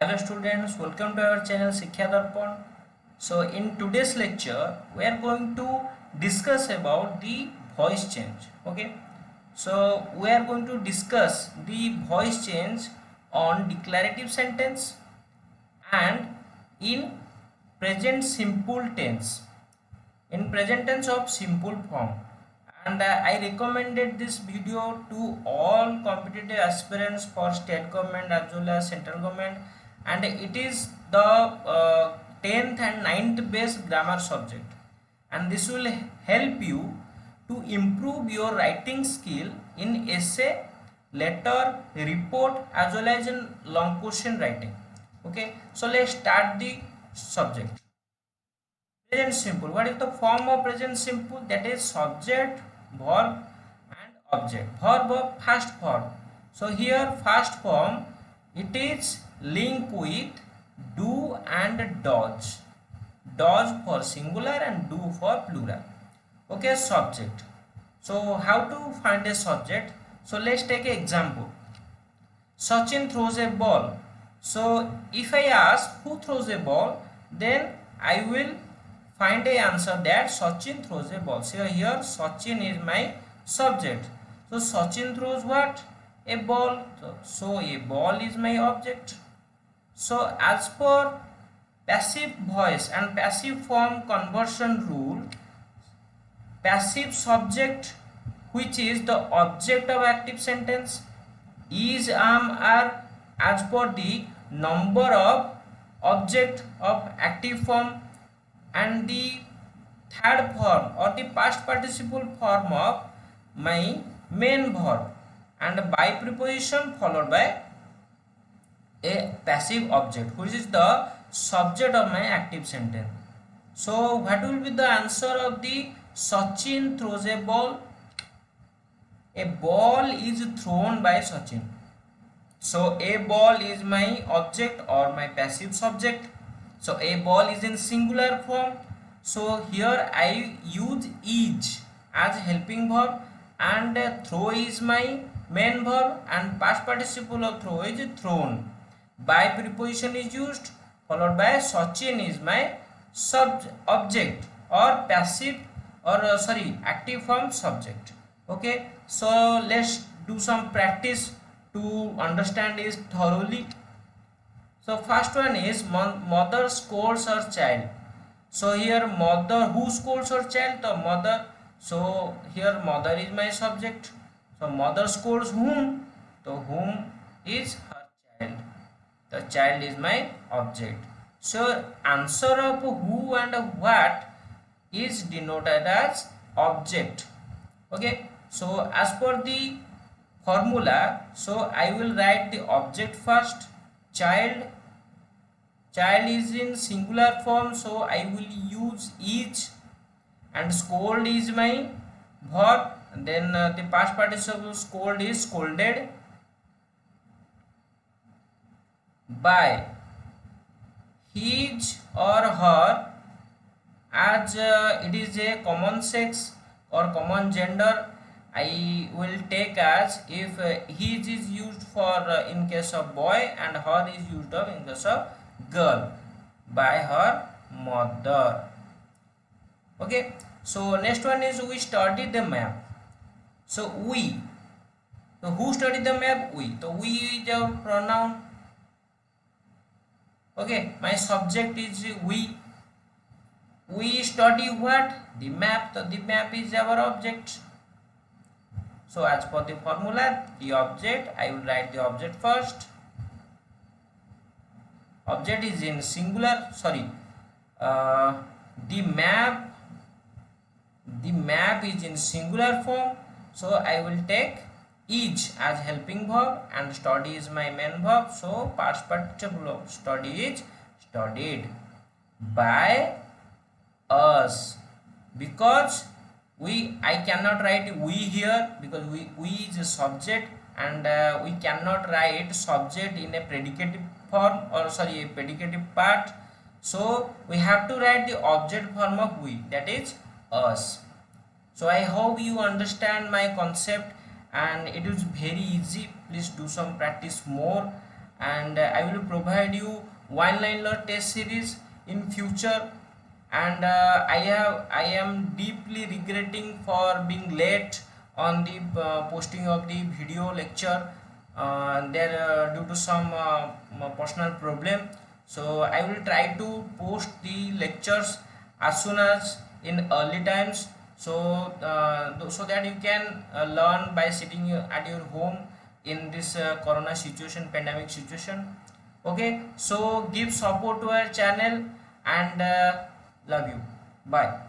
Hello students, welcome to our channel Shiksha Darpan. So in today's lecture, we are going to discuss about the voice change. Okay. So we are going to discuss the voice change on declarative sentence and in present simple tense. In present tense of simple form. And I recommended this video to all competitive aspirants for state government as well as central government, and it is the 10th and 9th base grammar subject, and this will help you to improve your writing skill in essay, letter, report as well as in long question writing. Okay, so let's start the subject. Present simple. What is the form of present simple? That is subject, verb and object. Verb of first form. So here first form, it is link with do and does. Does for singular and do for plural. Okay, subject. So how to find a subject? So let's take an example. Sachin throws a ball. So if I ask who throws a ball, then I will find a answer that Sachin throws a ball. So here Sachin is my subject. So Sachin throws what? A ball. So a ball is my object. So as per passive voice and passive form conversion rule, passive subject, which is the object of active sentence, is, are as per the number of object of active form, and the third form or the past participle form of my main verb, and by preposition followed by a passive object which is the subject of my active sentence. So what will be the answer of the Sachin throws a ball? A ball is thrown by Sachin. So a ball is my object or my passive subject. So a ball is in singular form. So here I use is as helping verb, and throw is my main verb, and past participle of throw is thrown. By preposition is used followed by Sachin is my object or passive or active form subject. Okay, so let's do some practice to understand this thoroughly. So first one is mother scolds her child. So here mother, who scolds her child? The mother. So here mother is my subject. So mother scolds whom? So whom is her child. The child is my object. So answer of who and what is denoted as object. Okay. So as per the formula, so I will write the object first. Child is in singular form, so I will use is, and scold is my verb, and then the past participle scold is scolded by his or her, as it is a common sex or common gender. I will take as if his is used for in case of boy and her is used of in case of girl, by her mother. Okay, so next one is we study the map. So we, so who studied the map? We. So we is our pronoun. Okay, my subject is we. We study what? The map. So the map is our object. So as per the formula, the object, I will write the object first. Object is in singular, the map is in singular form. So I will take is as helping verb, and study is my main verb. So past participle of study is studied by us, because I cannot write we here because we is a subject, and we cannot write subject in a predicative form or a predicative part. So we have to write the object form of we, that is us. So I hope you understand my concept, and it is very easy. Please do some practice more, and I will provide you one liner test series in future. And I am deeply regretting for being late on the posting of the video lecture there due to some personal problem. So I will try to post the lectures as soon as in early times, so so that you can learn by sitting at your home in this corona situation, pandemic situation. Okay, so give support to our channel, and love you. Bye.